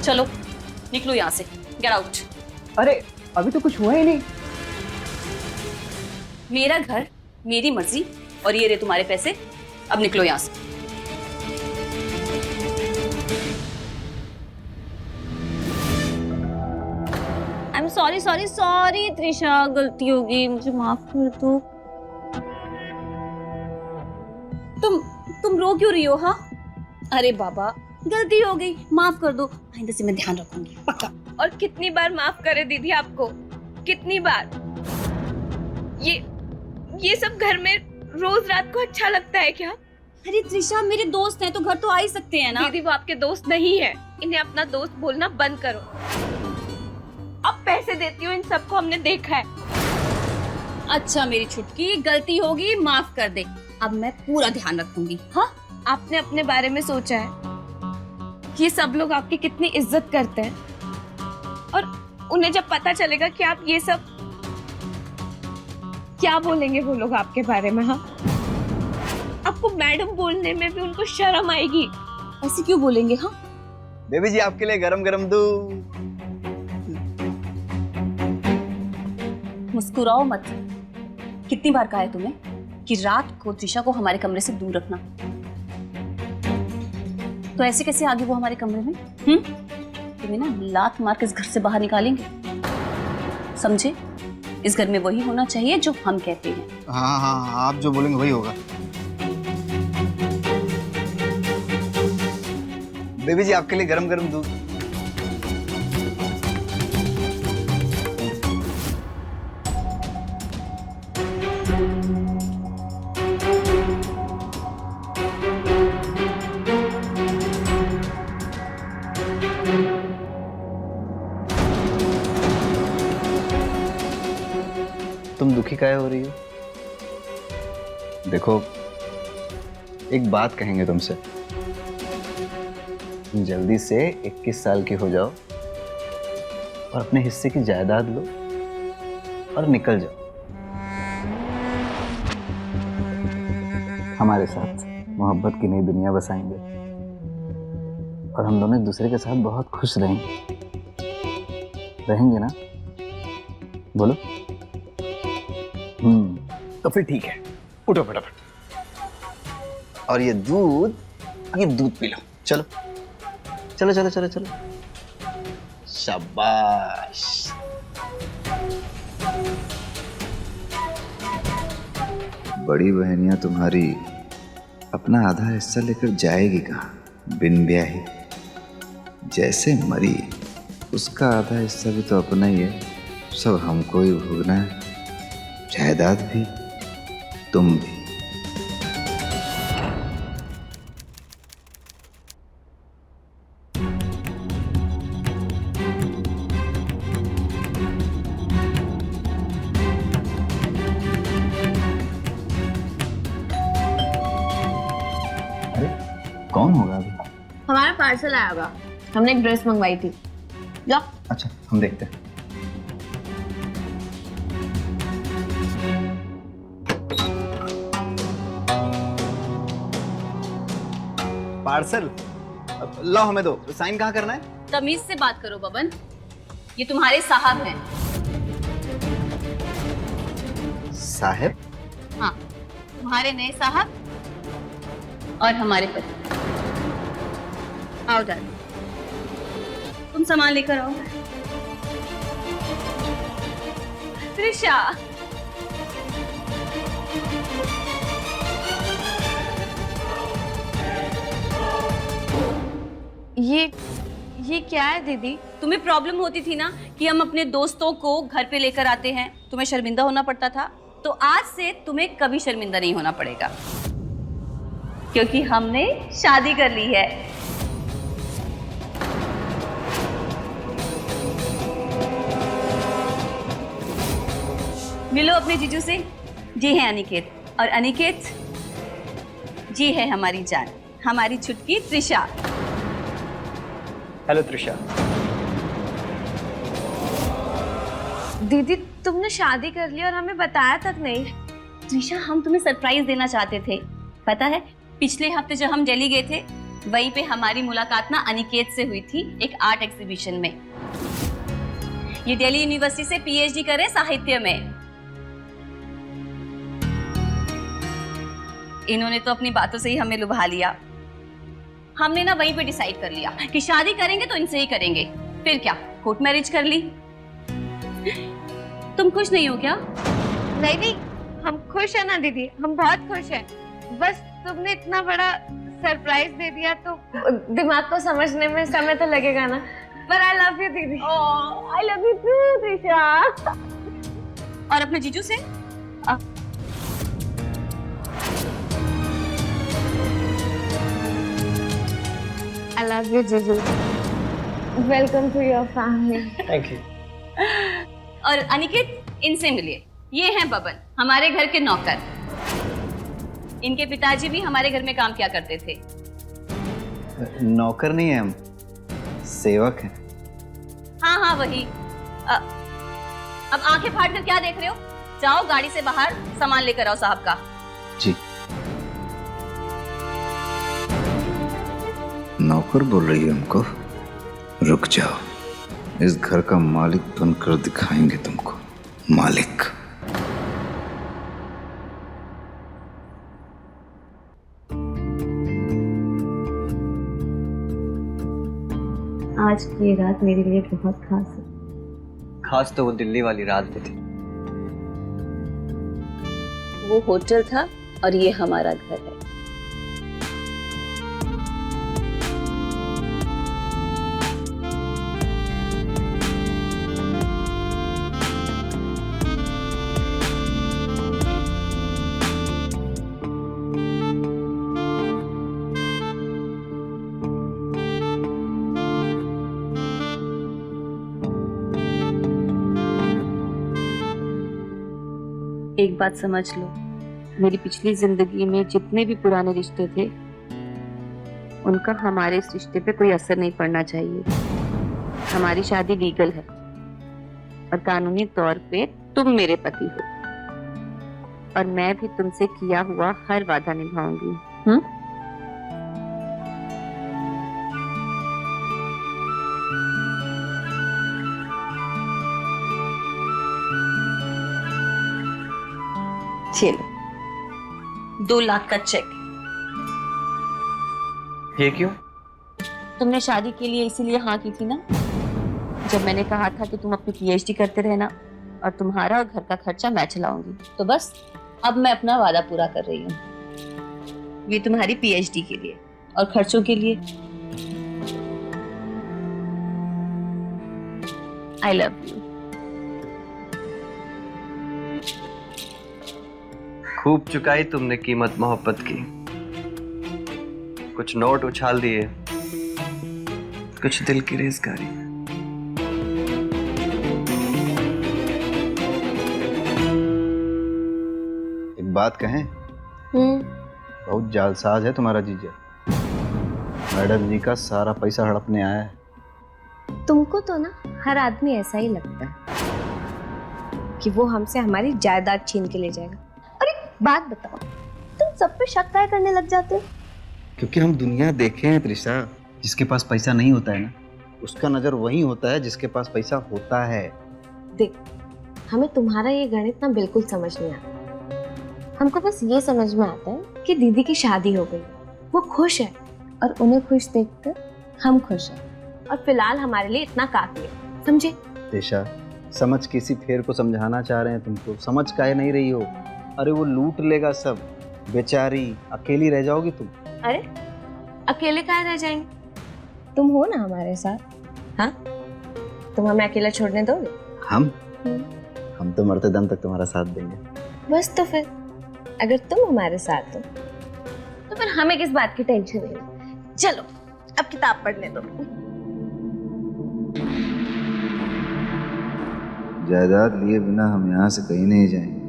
चलो निकलो यहाँ से, गेट आउट। अरे अभी तो कुछ हुआ ही नहीं। मेरा घर, मेरी मर्जी, और ये रहे तुम्हारे पैसे। अब निकलो यहाँ से। I am sorry sorry sorry Trisha, गलती होगी, मुझे माफ कर दो। तुम रो क्यों रही हो? हाँ, अरे बाबा गलती हो गई, माफ कर दो, आइंदा से मैं ध्यान रखूंगी पक्का। और कितनी बार माफ करे दीदी आपको, कितनी बार? ये सब घर में रोज रात को अच्छा लगता है क्या? अरे त्रिशा, मेरे दोस्त हैं तो घर तो आ ही सकते हैं ना। दीदी वो आपके दोस्त नहीं है, इन्हें अपना दोस्त बोलना बंद करो। अब पैसे देती हूँ इन सबको, हमने देखा है। अच्छा मेरी छुटकी, गलती होगी, माफ कर दे, अब मैं पूरा ध्यान रखूंगी। हाँ, आपने अपने बारे में सोचा है ये सब लोग आपकी कितनी इज्जत करते हैं, और उन्हें जब पता चलेगा कि आप ये सब, क्या बोलेंगे वो लोग आपके बारे में? हाँ, आपको मैडम बोलने में भी उनको शर्म आएगी। ऐसे क्यों बोलेंगे? हाँ बेबी जी आपके लिए गरम गरम दूध। मुस्कुराओ मत। कितनी बार कहा है तुम्हें कि रात को त्रिशा को हमारे कमरे से दूर रखना? तो ऐसे कैसे आ गई वो हमारे कमरे में? तुम्हें ना लात मार के इस घर से बाहर निकालेंगे, समझे? इस घर में वही होना चाहिए जो हम कहते हैं। हाँ हाँ, आप जो बोलेंगे वही होगा। बेबी जी आपके लिए गरम गरम दूध। तुम दुखी काहे हो रही हो? देखो, एक बात कहेंगे तुमसे, जल्दी से 21 साल की हो जाओ और अपने हिस्से की जायदाद लो और निकल जाओ। हमारे साथ मोहब्बत की नई दुनिया बसाएंगे और हम दोनों एक दूसरे के साथ बहुत खुश रहेंगे। रहेंगे ना? बोलो। तो फिर ठीक है, उठो फटाफट और ये दूध पी लो। चलो चलो चलो चलो चलो, शाबाश। बड़ी बहनियां तुम्हारी अपना आधा हिस्सा लेकर जाएगी कहाँ? बिन ब्याही जैसे मरी, उसका आधा हिस्सा भी तो अपना ही है, सब हमको ही भोगना है, जायदाद भी, तुम भी। अरे कौन होगा अभी? हमारा पार्सल आया होगा, हमने एक ड्रेस मंगवाई थी। जाओ। अच्छा हम देखते हैं। पार्सल लाओ, हमें दो। साइन कहाँ करना है? तमीज से बात करो बबन, ये तुम्हारे साहब हैं। साहब? हाँ, तुम्हारे नए साहब और हमारे पति। आओ डार्लिंग, तुम सामान लेकर आओ। त्रिशा, ये क्या है दीदी? तुम्हें प्रॉब्लम होती थी ना कि हम अपने दोस्तों को घर पे लेकर आते हैं, तुम्हें शर्मिंदा होना पड़ता था, तो आज से तुम्हें कभी शर्मिंदा नहीं होना पड़ेगा, क्योंकि हमने शादी कर ली है। मिलो अपने जीजू से। जी है अनिकेत, और अनिकेत जी है हमारी जान, हमारी छुटकी त्रिशा। हेलो त्रिशा। दीदी तुमने शादी कर ली और हमें बताया तक नहीं। त्रिशा, हम तुम्हें सरप्राइज देना चाहते थे। पता है, पिछले हफ्ते जब हम दिल्ली गए थे वहीं पे हमारी मुलाकात ना अनिकेत से हुई थी एक आर्ट एग्जीबिशन में। ये दिल्ली यूनिवर्सिटी से पीएचडी कर रहे साहित्य में। इन्होंने तो अपनी बातों से ही हमें लुभा लिया। हमने ना वहीं पे डिसाइड कर लिया कि शादी करेंगे तो इनसे ही करेंगे। फिर क्या, कोर्ट मैरिज कर ली। तुम खुश नहीं हो क्या? नहीं नहीं, हम खुश है ना दीदी, हम बहुत खुश हैं। बस तुमने इतना बड़ा सरप्राइज दे दिया तो दिमाग को समझने में समय तो लगेगा ना। पर आई लव यू दीदी। I love you too Trisha. और अपने जीजू से? आई लव यू जीजू। Welcome to your family. Thank you. और अनिकेत, इनसे मिलिए। ये हैं बबन, हमारे घर के नौकर। इनके पिताजी भी हमारे घर में काम किया करते थे। नौकर नहीं है, हम सेवक हैं। हाँ हाँ वही। अब आंखें फाड़ कर क्या देख रहे हो? जाओ गाड़ी से बाहर सामान लेकर आओ साहब का। जी। नौकर बोल रही है हमको? रुक जाओ, इस घर का मालिक बनकर दिखाएंगे तुमको। मालिक। आज की ये रात मेरे लिए बहुत खास है। खास तो वो दिल्ली वाली रात भी थी। वो होटल था और ये हमारा घर है। एक बात समझ लो, मेरी पिछली जिंदगी में जितने भी पुराने रिश्ते थे उनका हमारे इस रिश्ते पे कोई असर नहीं पड़ना चाहिए। हमारी शादी लीगल है और कानूनी तौर पे तुम मेरे पति हो और मैं भी तुमसे किया हुआ हर वादा निभाऊंगी। चलो, 2 लाख का चेक। ये क्यों? तुमने शादी के लिए इसीलिए हाँ की थी ना, जब मैंने कहा था कि तुम अपनी पीएचडी करते रहना और तुम्हारा और घर का खर्चा मैं चलाऊंगी। तो बस अब मैं अपना वादा पूरा कर रही हूँ। ये तुम्हारी पीएचडी के लिए और खर्चों के लिए। आई लव यू। खूब चुकाई तुमने कीमत मोहब्बत की। कुछ नोट उछाल दिए, कुछ दिल की रेज़गारी। एक बात कहें? बहुत जालसाज है तुम्हारा जीजा। मैडम जी का सारा पैसा हड़पने आया है। तुमको तो ना हर आदमी ऐसा ही लगता है कि वो हमसे हमारी जायदाद छीन के ले जाएगा। बात बताओ, तुम सब पे शक काहे करने लग जाते हो? क्योंकि हम दुनिया देखे हैं त्रिशा। जिसके पास पैसा नहीं होता है ना, उसका नजर वही होता है जिसके पास पैसा होता है। देख, हमें तुम्हारा ये गणित ना बिल्कुल समझ नहीं आता। हमको बस ये समझ में आता है कि दीदी की शादी हो गई, वो खुश है और उन्हें खुश देखकर हम खुश हैं। और फिलहाल हमारे लिए इतना काफी है, समझे? त्रिशा, समझ किसी फेर को समझाना चाह रहे हैं तुमको, समझ काहे नहीं रही हो? अरे वो लूट लेगा सब, बेचारी अकेली रह जाओगी तुम। अरे अकेले काहे रह जाएंगे? तुम हो ना हमारे साथ। हाँ, तुम हमें अकेला छोड़ने दोगे? हम तो मरते दम तक तुम्हारा साथ देंगे। बस तो फिर अगर तुम हमारे साथ हो तो फिर हमें किस बात की टेंशन है। चलो अब किताब पढ़ने दो। जायदाद लिए बिना हम यहाँ से कहीं नहीं जाएंगे।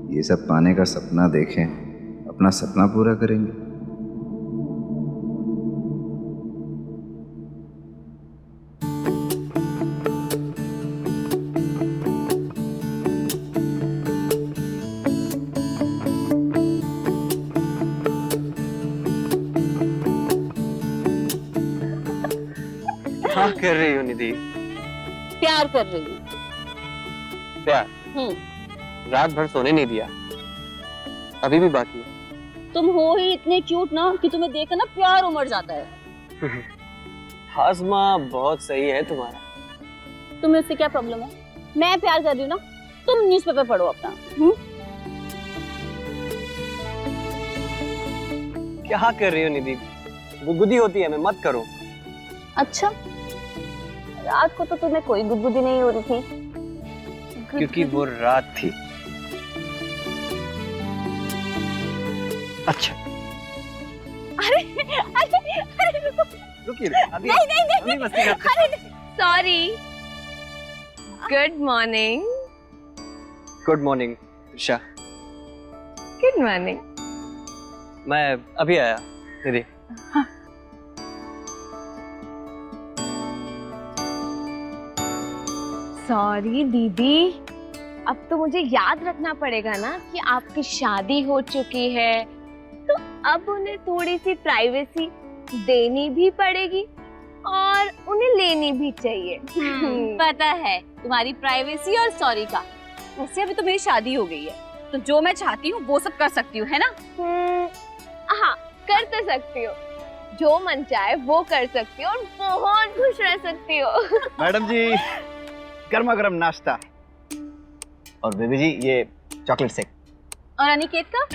ये सब पाने का सपना देखें, अपना सपना पूरा करेंगे। क्या कर रही हो निधि? प्यार कर रही हूँ। प्यार? रात भर सोने नहीं दिया, अभी भी बाकी है। तुम हो ही इतने क्यूट ना कि तुम्हें देखकर ना प्यार उमड़ जाता है। हाजमा बहुत सही है तुम्हारा। तुम्हें उससे क्या प्रॉब्लम है? मैं प्यार कर रही हूँ ना, तुम न्यूज़पेपर पढ़ो अपना। क्या कर रही हो निधि? गुदगुदी होती है, मैं मत करो। अच्छा, रात को तो तुम्हें कोई गुदगुदी नहीं हो रही थी। क्योंकि वो रात थी। अच्छा अरे अरे अरे रुको। रुकिए, अभी नहीं अभी मस्ती करते हैं। Sorry. Good morning. Good morning Risha. Good morning. मैं अभी आया निधि। सॉरी दीदी, अब तो मुझे याद रखना पड़ेगा ना कि आपकी शादी हो चुकी है, तो अब उन्हें थोड़ी सी प्राइवेसी देनी भी पड़ेगी और उन्हें लेनी भी चाहिए। पता है तुम्हारी प्राइवेसी और सॉरी का। वैसे अभी तो मेरी शादी हो गई है, तो जो मैं चाहती हूँ वो सब कर सकती हूँ, है ना? हाँ, कर तो सकती हो, जो मन चाहे वो कर सकती हो और बहुत खुश रह सकती हो। मैडम जी, गर्मा गर्म नाश्ता। और बेबी जी, ये चॉकलेट शेक। और अनिकेत का?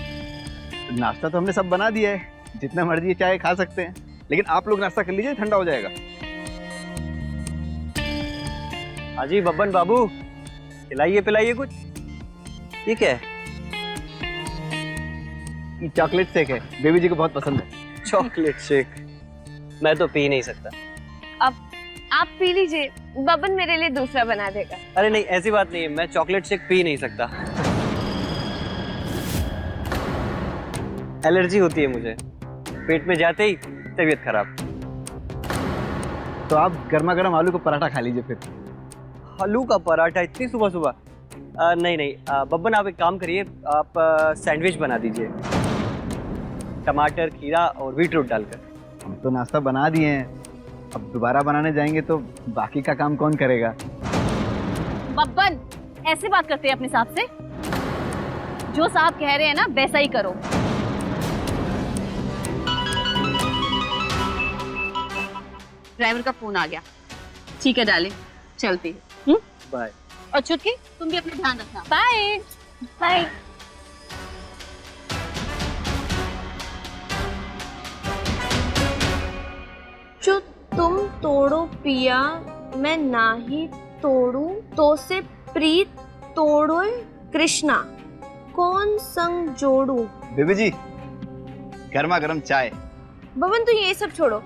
नाश्ता तो हमने सब बना दिया है, जितना मर्जी चाय खा सकते हैं, लेकिन आप लोग नाश्ता कर लीजिए, ठंडा हो जाएगा। हाजी बब्बन बाबू, खिलाइए पिलाइए कुछ। ये क्या है? ये चॉकलेट शेक है, बेबी जी को बहुत पसंद है। Chocolate shake? मैं तो पी नहीं सकता। अब आप पी लीजिए, बबन मेरे लिए दूसरा बना देगा। अरे नहीं, ऐसी बात नहीं है, मैं चॉकलेट शेक पी नहीं सकता। एलर्जी होती है मुझे, पेट में जाते ही तबीयत खराब। तो आप गर्मा गर्म आलू का पराठा खा लीजिए फिर। आलू का पराठा इतनी सुबह सुबह? नहीं नहीं, बब्बन आप एक काम करिए, आप सैंडविच बना दीजिए, टमाटर, खीरा और बीटरूट डालकर। हम तो नाश्ता बना दिए हैं, अब दोबारा बनाने जाएंगे तो बाकी का काम कौन करेगा? बब्बन, ऐसे बात करते हैं अपने साहब से? जो साहब कह रहे हैं ना वैसा ही करो। ड्राइवर का फोन आ गया। ठीक है डार्लिंग, चलती है। बाय। और चुटकी, तुम भी अपना ध्यान रखना। Bye bye. जो तुम तोड़ो पिया, मैं ना ही तोड़ू, तो से प्रीत तोड़ो कृष्णा, कौन संग जोड़ू। बेबी जी, गर्मा गर्म चाय। बबन तो ये सब छोड़ो,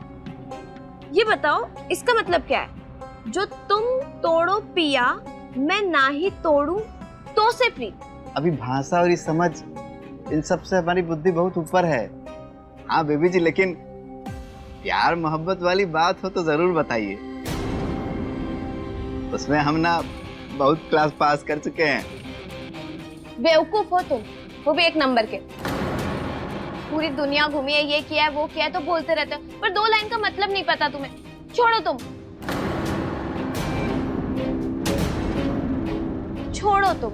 ये बताओ इसका मतलब क्या है? जो तुम तोड़ो पिया, मैं ना ही तोड़ू, तो से प्रीत। अभी भाषा और ये समझ, इन सब से हमारी बुद्धि बहुत ऊपर है। हाँ बेबी जी, लेकिन प्यार मोहब्बत वाली बात हो तो जरूर बताइए। उसमें हम ना बहुत क्लास पास कर चुके हैं। बेवकूफ हो तुम, वो भी एक नंबर के। पूरी दुनिया घूमी है, ये किया है वो किया है तो बोलते रहते हो, पर 2 लाइन का मतलब नहीं पता तुम्हें। छोड़ो तुम, छोड़ो तुम,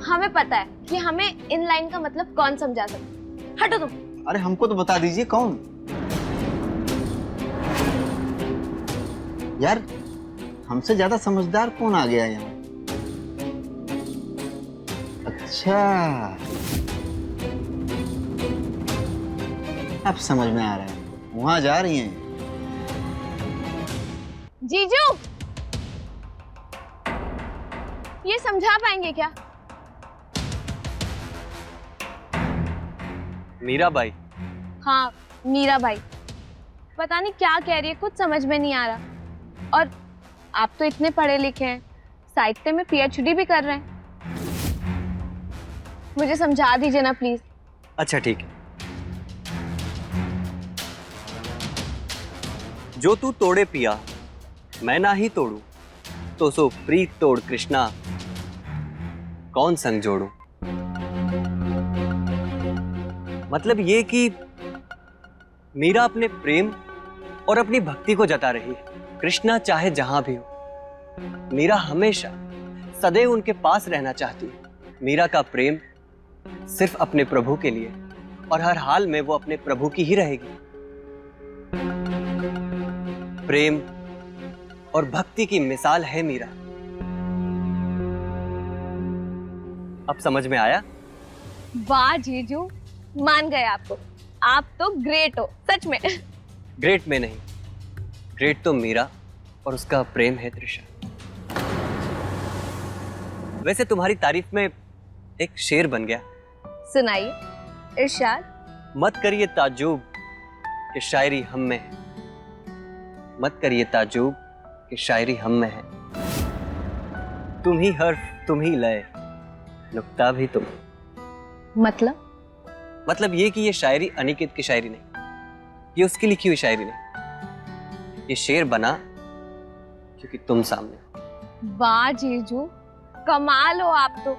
हमें पता है कि हमें इन लाइन का मतलब कौन समझा सकता। हटो तुम। अरे हमको तो बता दीजिए कौन। यार, हमसे ज्यादा समझदार कौन आ गया यहाँ? अच्छा, अब समझ में आ रहा है, वहां जा रही हैं। जीजू, ये समझा पाएंगे क्या? मीरा बाई? हाँ, मीरा भाई। पता नहीं क्या कह रही है, कुछ समझ में नहीं आ रहा। और आप तो इतने पढ़े लिखे हैं, साहित्य में PhD भी कर रहे हैं, मुझे समझा दीजिए ना प्लीज। अच्छा ठीक है। जो तू तोड़े पिया, मैं ना ही तोड़ू, तो सो प्रीत तोड़ कृष्णा, कौन संग जोड़ू। मतलब ये कि मीरा अपने प्रेम और अपनी भक्ति को जता रही है, कृष्णा चाहे जहां भी हो, मीरा हमेशा सदैव उनके पास रहना चाहती है। मीरा का प्रेम सिर्फ अपने प्रभु के लिए, और हर हाल में वो अपने प्रभु की ही रहेगी। प्रेम और भक्ति की मिसाल है मीरा। अब समझ में आया? वाह जीजू, मान गए आपको। आप तो ग्रेट हो सच में। ग्रेट में नहीं, ग्रेट तो मीरा और उसका प्रेम है त्रिशा। वैसे तुम्हारी तारीफ में एक शेर बन गया। सुनाइए इरशाद। मत करिए ताज्जुब कि शायरी हम में है, मत करिए ताज्जुब कि शायरी हम में है। तुम ही हर्फ, तुम ही लय, नुक्ता भी तुम। मतलब ये कि ये शायरी अनिकेत की शायरी नहीं, ये उसकी लिखी हुई शायरी नहीं। ये शेर बना क्योंकि तुम सामने हो। वाह जीजू, कमाल हो आप तो।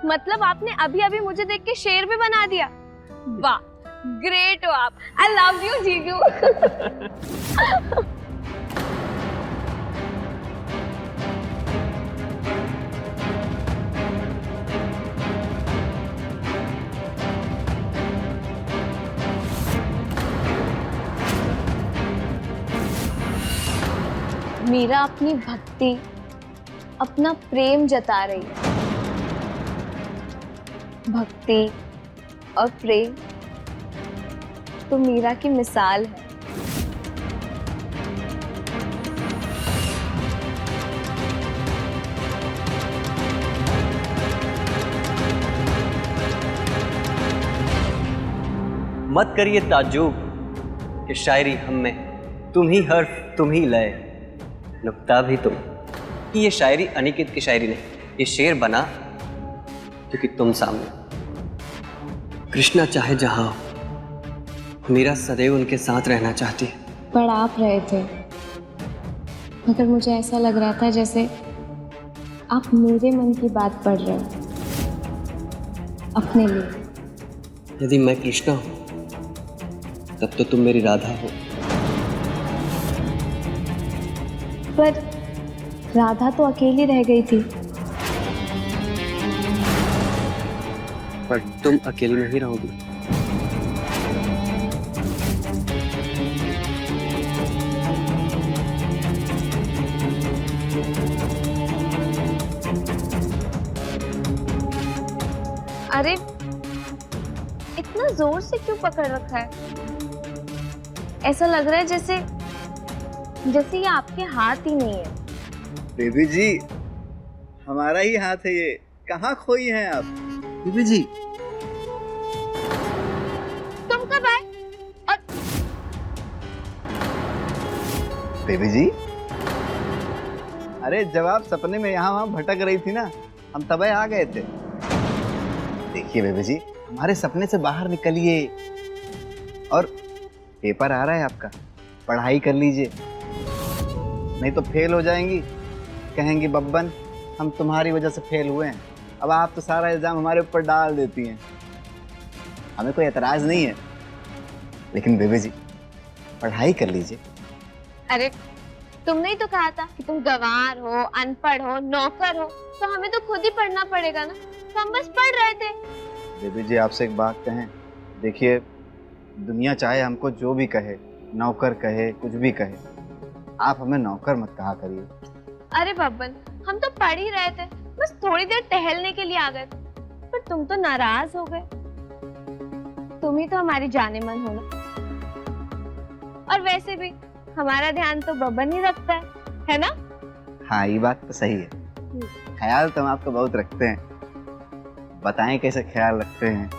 मतलब आपने अभी अभी मुझे देख के शेर भी बना दिया। वाह, ग्रेट हो आप। आई लव यू जीजू। मीरा अपनी भक्ति, अपना प्रेम जता रही है। भक्ति और प्रेम तो मीरा की मिसाल है। मत करिए ताज्जुब कि शायरी हम में है, तुम ही हर्फ, तुम ही लय, नुक्ता भी तुम। कि ये शायरी अनिकेत की शायरी नहीं, ये शेर बना क्योंकि तुम सामने हो। कृष्णा चाहे जहां हो, मीरा सदैव उनके साथ रहना चाहती है। पढ़ आप रहे थे, मगर मुझे ऐसा लग रहा था जैसे आप मेरे मन की बात पढ़ रहे हो अपने लिए। यदि मैं कृष्णा हूं तब तो तुम मेरी राधा हो। पर राधा तो अकेली रह गई थी। पर तुम अकेली नहीं रहोगी। अरे इतना जोर से क्यों पकड़ रखा है? ऐसा लग रहा है जैसे ये आपके हाथ ही नहीं है। बेबी जी, हमारा ही हाथ है ये। कहाँ खोई हैं आप? बेबी जी, तुम कब आए? और बेबी जी, अरे जब आप सपने में यहाँ वहाँ भटक रही थी ना, हम तब आ गए थे। देखिए बेबी जी, हमारे सपने से बाहर निकलिए और पेपर आ रहा है आपका, पढ़ाई कर लीजिए, नहीं तो फेल हो जाएंगी। कहेंगी बब्बन हम तुम्हारी वजह से फेल हुए हैं। अब आप तो सारा इल्ज़ाम हमारे ऊपर डाल देती हैं। हमें कोई एतराज़ नहीं है, लेकिन बेबी जी पढ़ाई कर लीजिए। अरे तुमने ही तो कहा था कि तुम गंवार हो, अनपढ़ हो, नौकर हो, तो हमें तो खुद ही पढ़ना पड़ेगा ना। तो हम बस पढ़ रहे थे। बेबी जी आपसे एक बात कहें, देखिए दुनिया चाहे हमको जो भी कहे, नौकर कहे, कुछ भी कहे, आप हमें नौकर मत कहा करिए। अरे बब्बन, हम तो पढ़ ही रहे थे, बस थोड़ी देर टहलने के लिए आ गए थे, पर तुम तो नाराज हो गए। तुम ही तो हमारी जाने मन हो ना। और वैसे भी हमारा ध्यान तो बब्बन ही रखता है ना? हाँ ये बात तो सही है, ख्याल तो हम आपका बहुत रखते हैं। बताएं कैसे ख्याल रखते हैं,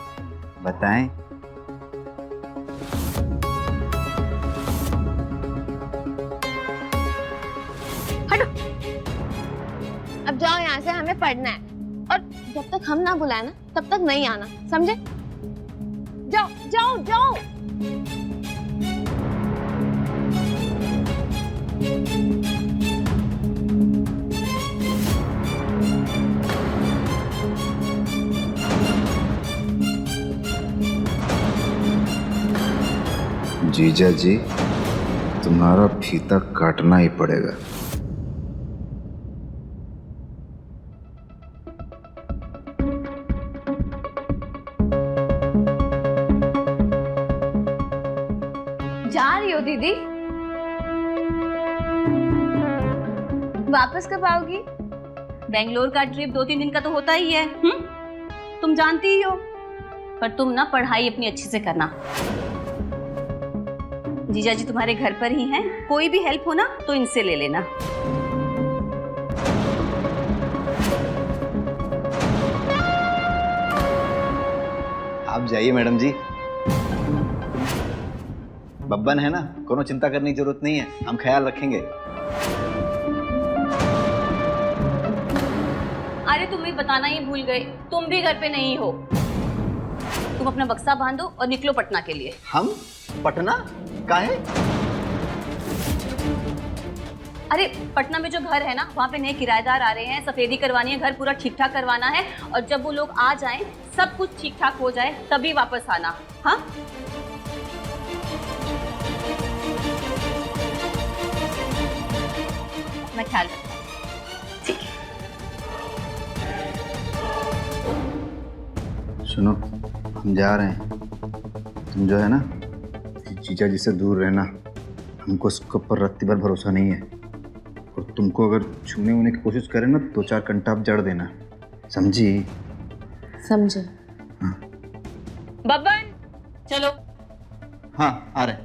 बताएं। अब जाओ यहाँ से, हमें पढ़ना है। और जब तक हम ना बुलाए ना, तब तक नहीं आना, समझे? जाओ जाओ जाओ। जीजा जी, तुम्हारा फीता काटना ही पड़ेगा। जा रही हो दीदी? वापस कब आओगी? बेंगलोर का ट्रिप 2-3 दिन का तो होता ही है। तुम जानती ही हो। पर तुम ना पढ़ाई अपनी अच्छे से करना। जीजा जी तुम्हारे घर पर ही हैं, कोई भी हेल्प हो ना तो इनसे ले लेना। आप जाइए मैडम जी, बब्बन है ना, कोनो चिंता करने की जरूरत नहीं है, हम ख्याल रखेंगे। अरे तुम्हें बताना ही भूल गए, तुम भी घर पे नहीं हो। तुम अपना बक्सा बांधो और निकलो पटना के लिए। हम पटना काहे? अरे पटना में जो घर है ना, वहाँ पे नए किराएदार आ रहे हैं, सफेदी करवानी है, घर पूरा ठीक ठाक करवाना है, और जब वो लोग आ जाएं, सब कुछ ठीक ठाक हो जाए, तभी वापस आना। हाँ, अपना ख्याल रखना। ठीक है। सुनो, हम जा रहे हैं। तुम जो है ना, जीजा जी से दूर रहना। हमको उसके ऊपर रत्ती भर भरोसा नहीं है, और तुमको अगर छूने वूने की कोशिश करे ना, 2-4 कंटा आप जड़ देना, समझी? समझे। बब्बन चलो। हाँ, आ रहे हैं।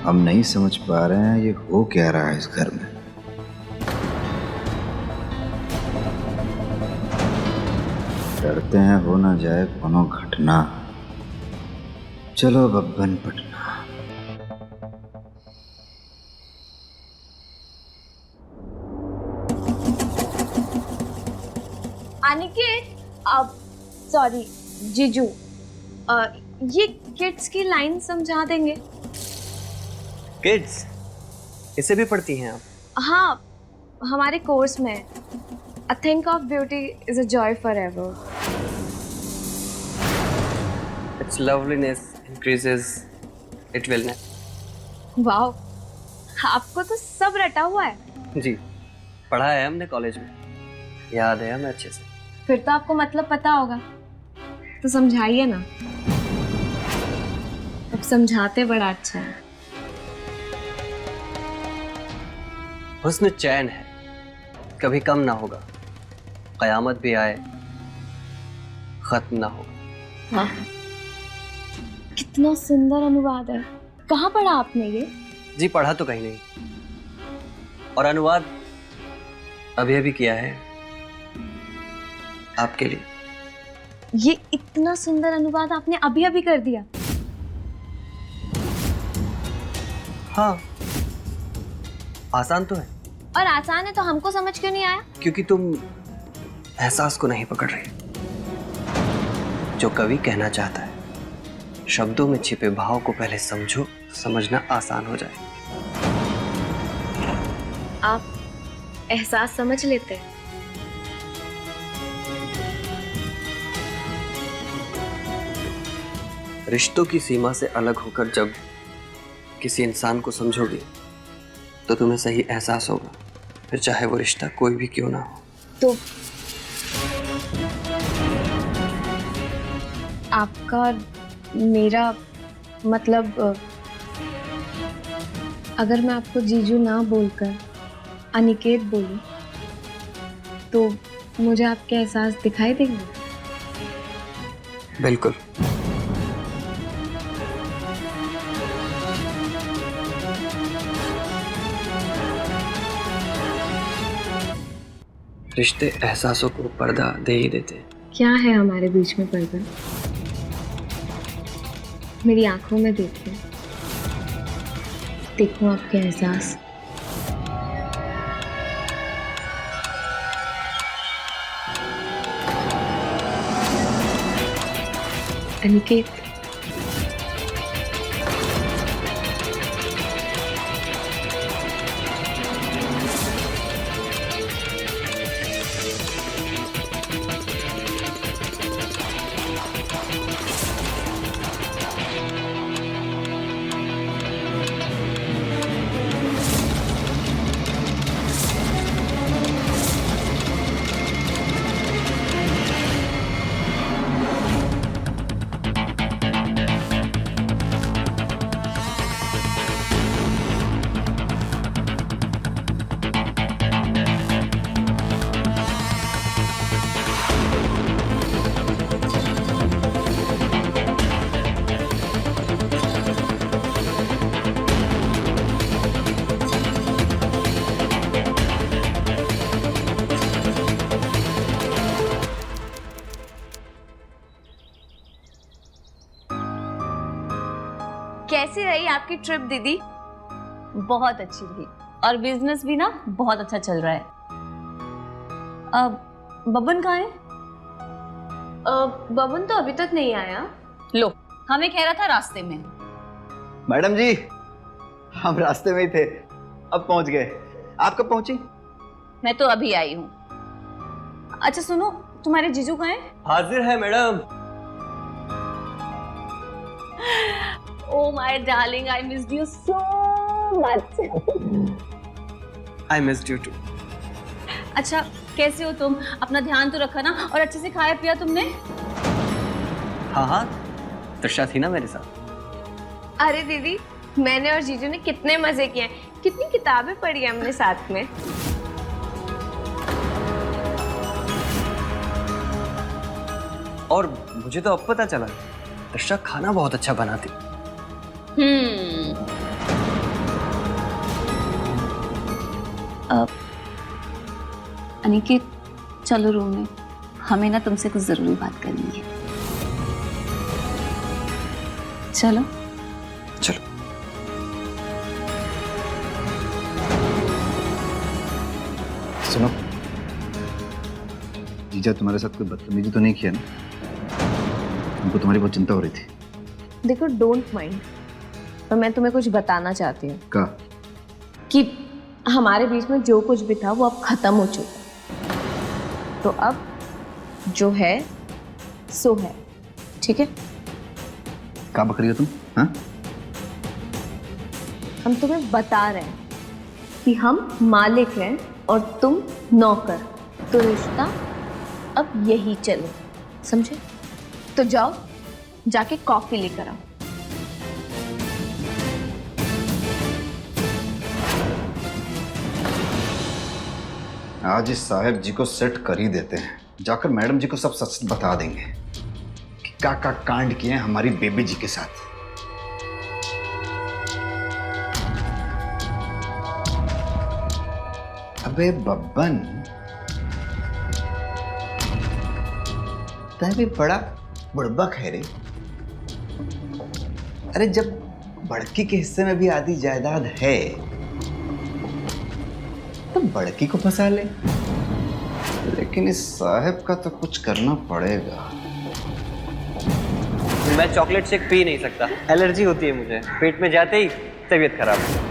हम नहीं समझ पा रहे हैं ये हो क्या रहा है इस घर में। डरते हैं हो ना जाए कोनो घटना। चलो बब्बन पटना। अनिकेत, अब सॉरी जीजू, ये किड्स की लाइन समझा देंगे? किड्स इसे भी पढ़ती हैं आप? हाँ, हमारे कोर्स में a thing of beauty is a joy forever. Its loveliness increases it विलनेस। वाओ, आपको तो सब रटा हुआ है। जी, पढ़ा है हमने कॉलेज में, याद है हमें अच्छे से। फिर तो आपको मतलब पता होगा, तो समझाइए ना। अब समझाते बड़ा अच्छा है। हुस्न चैन है, कभी कम ना होगा, कयामत भी आए खत्म ना होगा। वाह, कितना सुंदर अनुवाद है। कहाँ पढ़ा आपने ये? जी पढ़ा तो कहीं नहीं, और अनुवाद अभी अभी किया है आपके लिए। ये इतना सुंदर अनुवाद आपने अभी अभी कर दिया? हाँ, आसान तो है। और आसान है तो हमको समझ क्यों नहीं आया? क्योंकि तुम एहसास को नहीं पकड़ रही। जो कवि कहना चाहता है, शब्दों में छिपे भाव को पहले समझो, तो समझना आसान हो जाए। आप एहसास समझ लेते हैं। रिश्तों की सीमा से अलग होकर जब किसी इंसान को समझोगे तो तुम्हें सही एहसास होगा, फिर चाहे वो रिश्ता कोई भी क्यों ना हो। तो आपका और मेरा मतलब, अगर मैं आपको जीजू ना बोलकर अनिकेत बोलूं तो मुझे आपके एहसास दिखाई देंगे? बिल्कुल। रिश्ते एहसासों को पर्दा दे ही देते हैं। क्या है हमारे बीच में पर्दा? मेरी आंखों में देखिए, देखो आपके एहसास। अनिकेत, कैसी रही आपकी ट्रिप दीदी? बहुत अच्छी रही और बिजनेस भी ना बहुत अच्छा चल रहा है। अब बबन कहाँ है? बबन तो अभी तक नहीं आया। लो, हमें कह रहा था रास्ते में। मैडम जी, हम रास्ते में ही थे, अब पहुंच गए। आप कब पहुंची? मैं तो अभी आई हूँ। अच्छा सुनो, तुम्हारे जीजू कहाँ हैं? हाजिर है madam. Oh my darling, I missed you so much. I missed you too. अच्छा कैसे हो तुम? अपना ध्यान तो रखा ना, और अच्छे से खाया पिया तुमने? हाँ हाँ, तृषा थी ना मेरे साथ। अरे दीदी, मैंने और जीजू ने कितने मजे किए हैं, कितनी किताबें पढ़ी हैं हमने साथ में। और मुझे तो अब पता चला तृषा खाना बहुत अच्छा बनाती। अब अनिकेत, चलो रूम में, हमें ना तुमसे कुछ जरूरी बात करनी है। चलो चलो। सुनो, जीजा तुम्हारे साथ कोई बदतमीजी तो नहीं किया ना? हमको तुम्हारी बहुत चिंता हो रही थी। देखो, डोंट माइंड, पर मैं तुम्हें कुछ बताना चाहती हूँ का? कि हमारे बीच में जो कुछ भी था वो अब खत्म हो चुका। तो अब जो है सो है, ठीक है? का बक रही हो तुम? हाँ? हम तुम्हें बता रहे हैं कि हम मालिक हैं और तुम नौकर, तो रिश्ता अब यही चले, समझे? तो जाओ, जाके कॉफी लेकर आओ। आज इस साहब जी को सेट कर ही देते हैं। जाकर मैडम जी को सब सच बता देंगे कि का कांड किए हैं हमारी बेबी जी के साथ। अबे बब्बन, तय भी बड़ा बुड़बक है रे। अरे जब बड़की के हिस्से में भी आधी जायदाद है तो बड़की को फंसा ले। लेकिन इस साहब का तो कुछ करना पड़ेगा। मैं चॉकलेट शेक पी नहीं सकता, एलर्जी होती है मुझे। पेट में जाते ही तबीयत खराब हो।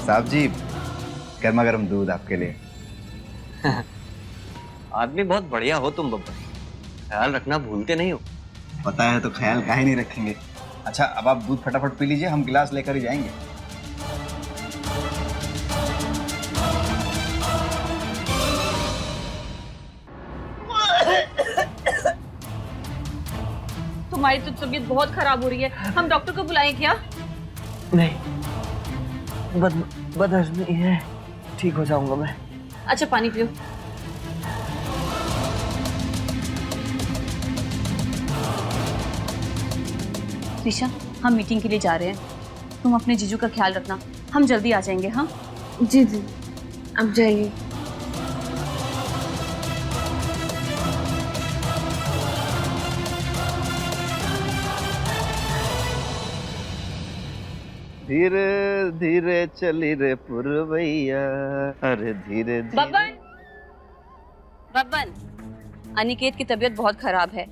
साहब जी, गर्मा गर्म दूध आपके लिए। आदमी बहुत बढ़िया हो तुम बब्बर, ख्याल रखना भूलते नहीं हो। पता है तो ख्याल काहे नहीं रखेंगे। अच्छा, अब आप दूध फटाफट पी लीजिए, हम गिलास लेकर ही जाएंगे। तुम्हारी तो तबीयत बहुत खराब हो रही है, हम डॉक्टर को बुलाएं क्या? नहीं, बदहजमी है, ठीक हो जाऊंगा मैं। अच्छा पानी पियो। ऋषा, हम मीटिंग के लिए जा रहे हैं, तुम अपने जीजू का ख्याल रखना, हम जल्दी आ जाएंगे। हाँ जी जी, अब जाइए। धीरे धीरे चली रे पुरवैया, अरे धीरे धीरे। बब्बन, बब्बन, अनिकेत की तबीयत बहुत खराब है,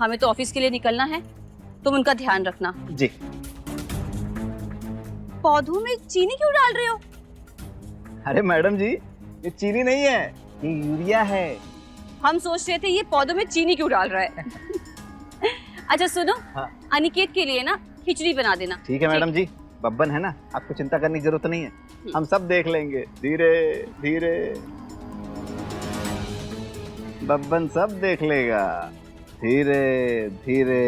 हमें तो ऑफिस के लिए निकलना है, तुम उनका ध्यान रखना। जी। पौधों में चीनी क्यों डाल रहे हो? अरे मैडम जी, ये चीनी नहीं है, ये यूरिया है। हम सोच रहे थे ये पौधों में चीनी क्यों डाल रहा है। अच्छा सुनो, हाँ। अनिकेत के लिए ना खिचड़ी बना देना। ठीक है मैडम जी, बब्बन है ना, आपको चिंता करने की जरूरत नहीं है, हम सब देख लेंगे। धीरे धीरे, बब्बन सब देख लेगा। धीरे धीरे।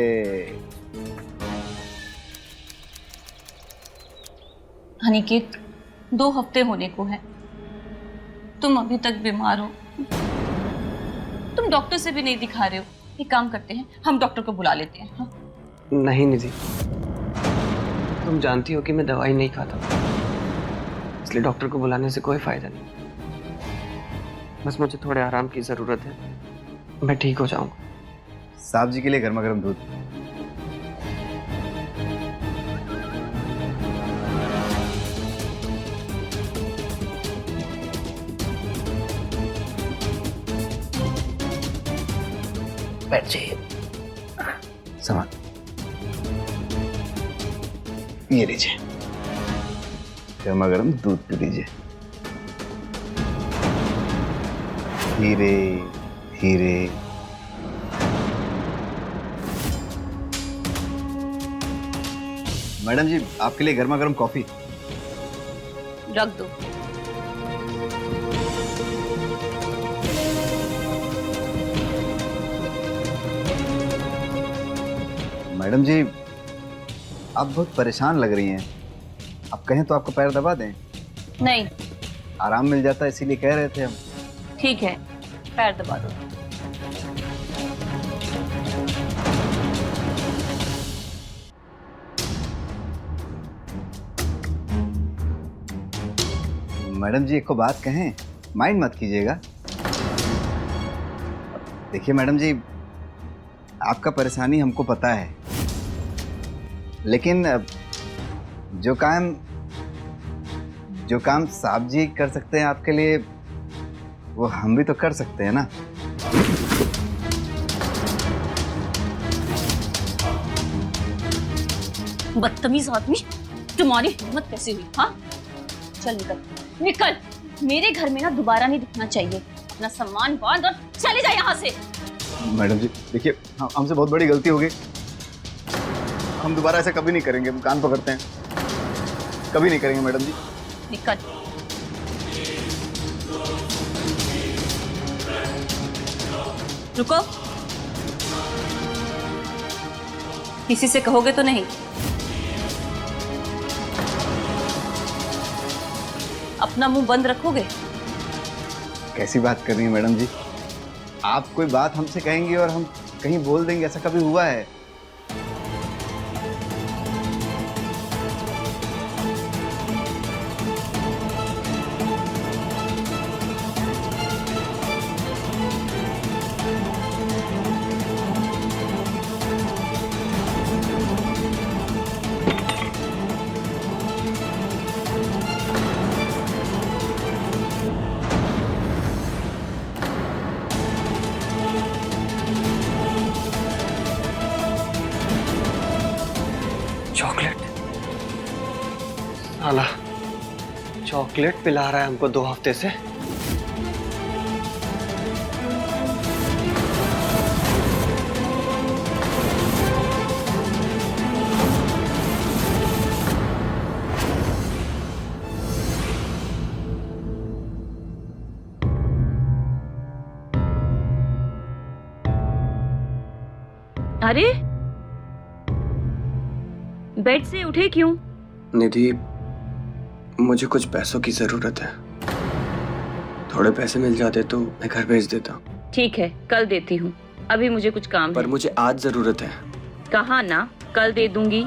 अनिकेत, 2 हफ्ते होने को है, तुम अभी तक बीमार हो, तुम डॉक्टर से भी नहीं दिखा रहे हो। एक काम करते हैं, हम डॉक्टर को बुला लेते हैं। हाँ? नहीं निधि, तुम जानती हो कि मैं दवाई नहीं खाता, इसलिए डॉक्टर को बुलाने से कोई फायदा नहीं। बस मुझे थोड़े आराम की जरूरत है, मैं ठीक हो जाऊंगा। साहब जी के लिए गर्मा गर्म दूध। बैठ जाइए। सामान ये लीजिए, गर्मा गर्म दूध पी लीजिए। धीरे धीरे। मैडम जी, आपके लिए गर्मा गर्म कॉफी। रख दो। मैडम जी, आप बहुत परेशान लग रही हैं। आप कहें तो आपको पैर दबा दें, नहीं, आराम मिल जाता है, इसीलिए कह रहे थे हम। ठीक है, पैर दबा दो। मैडम जी, एक को बात कहें, माइंड मत कीजिएगा। देखिए मैडम जी, आपका परेशानी हमको पता है, लेकिन जो काम साहब जी कर सकते हैं आपके लिए, वो हम भी तो कर सकते हैं ना। बदतमीज आदमी, तुम्हारी हिम्मत कैसे हुई? हाँ, चल निकल निकल, मेरे घर में ना दोबारा नहीं दिखना चाहिए। अपना सामान बांध और चले जा यहाँ से। मैडम जी देखिए, हमसे बहुत बड़ी गलती हो गई, हम दोबारा ऐसा कभी नहीं करेंगे। हम कान पकड़ते हैं, कभी नहीं करेंगे मैडम जी। निकल। रुको, किसी से कहोगे तो नहीं? अपना मुंह बंद रखोगे? कैसी बात कर रही हैं मैडम जी? आप कोई बात हमसे कहेंगी और हम कहीं बोल देंगे, ऐसा कभी हुआ है? चॉकलेट? साला चॉकलेट पिला रहा है हमको 2 हफ्ते से। अरे, बेड से उठे क्यों? निधि, मुझे कुछ पैसों की जरूरत है, थोड़े पैसे मिल जाते तो मैं घर भेज देता। ठीक है, कल देती हूँ, अभी मुझे कुछ काम पर है। मुझे आज जरूरत है। कहा ना, कल दे दूंगी।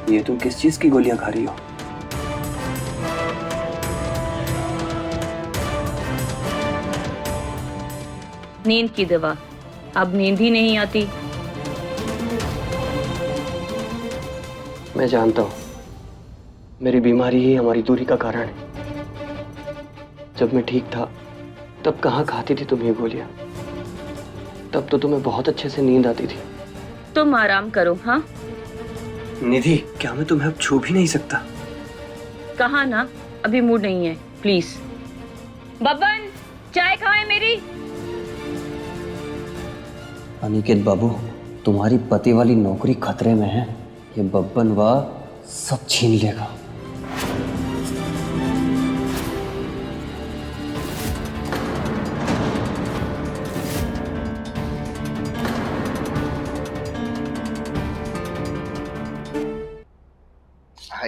ये तुम किस चीज की गोलियां खा रही हो? नींद की दवा। अब नींद ही नहीं आती। मैं जानता हूँ, मेरी बीमारी ही हमारी दूरी का कारण है। जब मैं ठीक था तब कहाँ खाती थी तुम ये गोलियां? तब तो तुम्हें बहुत अच्छे से नींद आती थी। तुम आराम करो। हाँ, निधि, क्या मैं तुम्हें अब छू भी नहीं सकता? कहा ना, अभी मूड नहीं है, प्लीज। बब्बन, चाय खाए मेरी। अनिकेत बाबू, तुम्हारी पति वाली नौकरी खतरे में है। ये बब्बन वाह सब छीन लेगा।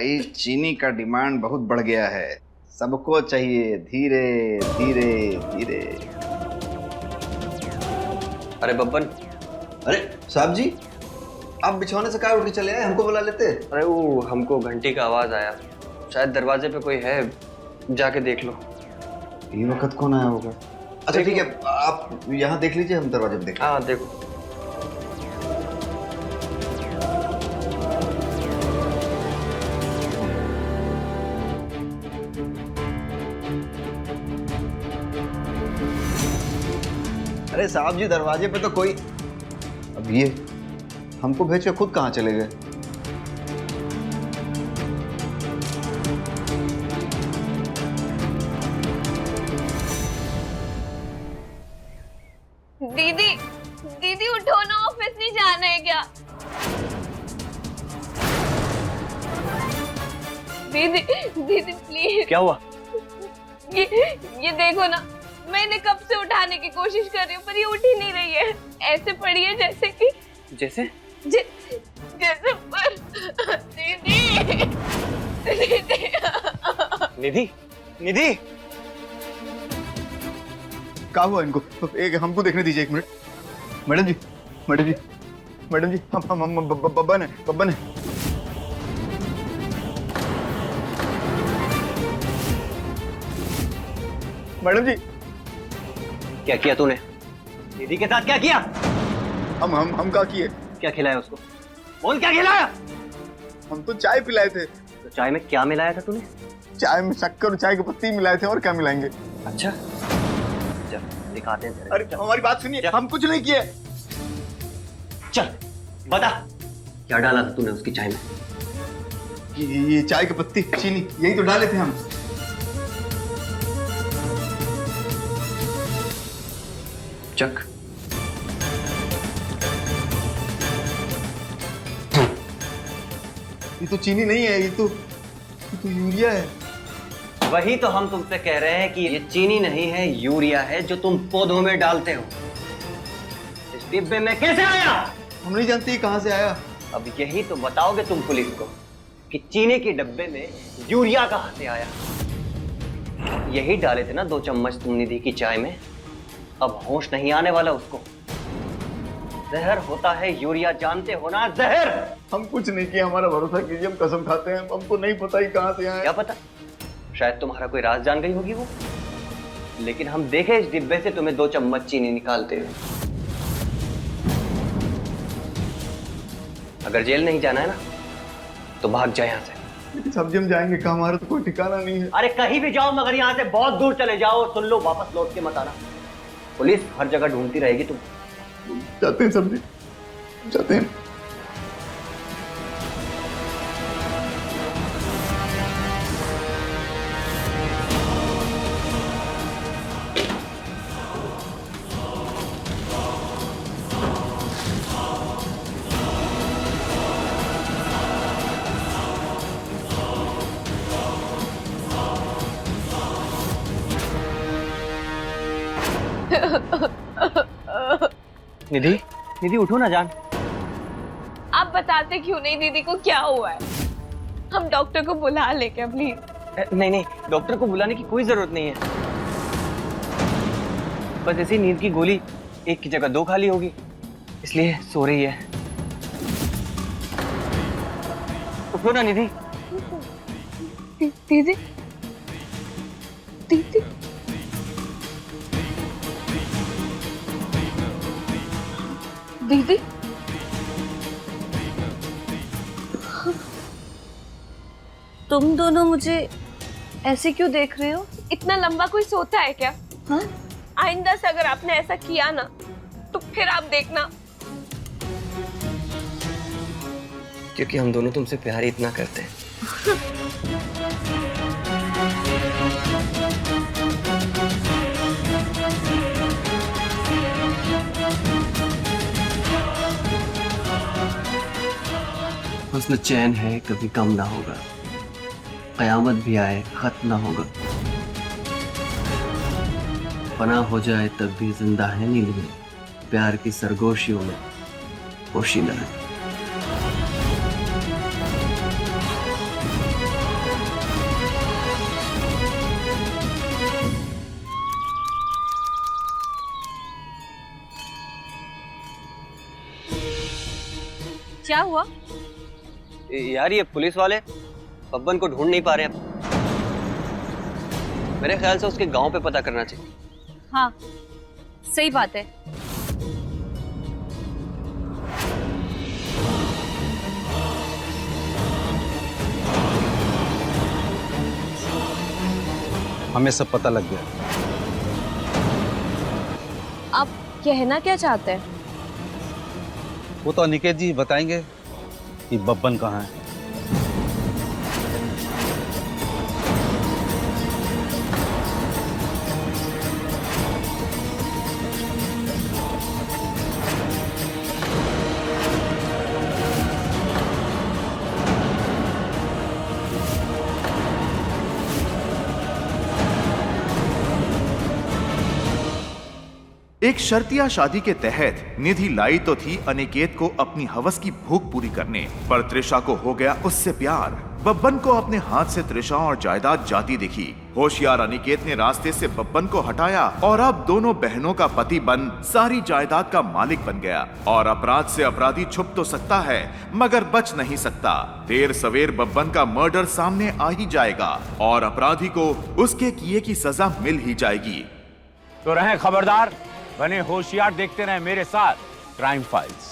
भाई चीनी का डिमांड बहुत बढ़ गया है, सबको चाहिए धीरे धीरे धीरे। अरे बब्बन, अरे साहब जी, आप बिछौने से कहाँ उठ के चले आए, हमको बुला लेते। अरे वो हमको घंटी का आवाज आया, शायद दरवाजे पे कोई है, जाके देख लो। ये वक्त कौन आया होगा? अच्छा ठीक है, आप यहाँ देख लीजिए, हम दरवाजे पे देखें। हाँ देखो। अरे साहब जी, दरवाजे पे तो कोई, अब ये हमको भेज के खुद कहाँ चले गए? दीदी दीदी उठो ना, ऑफिस नहीं जाना है क्या? दीदी दीदी प्लीज। क्या हुआ? ये देखो ना, मैंने कब से उठाने की कोशिश कर रही हूँ पर ये उठ ही नहीं रही है। ऐसे पड़ी है जैसे कि जैसे जैसे पर दीदी दीदी निधि, निधि क्या हुआ इनको? एक हमको देखने दीजिए, एक मिनट। मैडम जी, मैडम जी, मैडम जी, हम बब्बन है, बब्बन है। मैडम जी, क्या किया तूने? निधि के साथ क्या किया? हम क्या किए? क्या खिलाया उसको? बोल, क्या खिलाया? हम तो चाय पिलाए थे। तो चाय में क्या मिलाया था तूने? चाय में शक्कर और चाय की पत्ती मिलाए थे, और क्या मिलाएंगे? अच्छा चल दिखाते हैं तेरे। अरे हमारी बात सुनिए, हम कुछ नहीं किए। चल बता, क्या डाला था तूने उसकी चाय में? ये चाय की पत्ती, चीनी, यही तो डाले थे हम। चक। ये तो चीनी नहीं है, ये तो यूरिया है। वही तो हम तुमसे कह रहे हैं कि ये चीनी नहीं है, यूरिया है जो तुम पौधों में डालते हो। इस डिब्बे में कैसे आया? हम नहीं जानते ये कहाँ से आया। अब यही तो बताओगे तुम पुलिस को कि चीनी के डब्बे में यूरिया कहाँ से आया। यही डाले थे ना 2 चम्मच तुम निधि की चाय में। अब होश नहीं आने वाला उसको। जहर होता है यूरिया, जानते हो ना, जहर। हम कुछ नहीं किया, हमारा भरोसा कीजिए, हम कसम खाते हैं, हमको नहीं पता ही कहाँ से आया। क्या पता, शायद तुम्हारा कोई राज जान गई होगी वो। लेकिन हम देखे इस डिब्बे से तुम्हें 2 चम्मच चीनी निकालते हुए। अगर जेल नहीं जाना है ना तो भाग जाए यहाँ से। लेकिन सब्जी हम जाएंगे कहाँ, हमारा तो कोई ठिकाना नहीं है। अरे कहीं भी जाओ, मगर यहाँ से बहुत दूर चले जाओ। सुन लो, वापस लौट के मत आना। पुलिस हर जगह ढूंढती रहेगी तुम। जाते हैं सब्जी, जाते हैं। निधि, निधि उठो ना जान। आप बताते क्यों नहीं दीदी को क्या हुआ है? हम डॉक्टर को बुला ले क्या प्लीज? नहीं नहीं, डॉक्टर को बुलाने की कोई जरूरत नहीं है। बस ऐसी नींद की गोली एक की जगह 2 खाली होगी, इसलिए सो रही है। उठो ना निधि। दीदी दीदी दीदी तुम दोनों मुझे ऐसे क्यों देख रहे हो? इतना लंबा कोई सोता है क्या? हाँ? आइंदा से अगर आपने ऐसा किया ना तो फिर आप देखना। क्योंकि हम दोनों तुमसे प्यार इतना करते हैं। हुस्न चैन है, कभी कम ना होगा। कयामत भी आए, खत्म ना होगा। फना हो जाए तब भी जिंदा है नींद में, प्यार की सरगोशियों में पोशीदा है। क्या हुआ? यार ये पुलिस वाले बब्बन को ढूंढ नहीं पा रहे हैं। मेरे ख्याल से उसके गांव पे पता करना चाहिए। हाँ सही बात है। हमें सब पता लग गया। आप कहना क्या चाहते हैं? वो तो अनिकेत जी बताएंगे कि बब्बन कहाँ है। एक शर्तिया शादी के तहत निधि लाई तो थी अनिकेत को अपनी हवस की भूख पूरी करने, पर त्रिशा को हो गया उससे प्यार। बब्बन को अपने हाथ से त्रिशा और जायदाद जाती दिखी। होशियार अनिकेत ने रास्ते से बब्बन को हटाया और अब दोनों बहनों का पति बन सारी जायदाद का मालिक बन गया। और अपराध से अपराधी छुप तो सकता है मगर बच नहीं सकता। देर सवेर बब्बन का मर्डर सामने आ ही जाएगा और अपराधी को उसके किए की सजा मिल ही जाएगी। तो रहें खबरदार, बने होशियार, देखते रहें मेरे साथ क्राइम फाइल्स।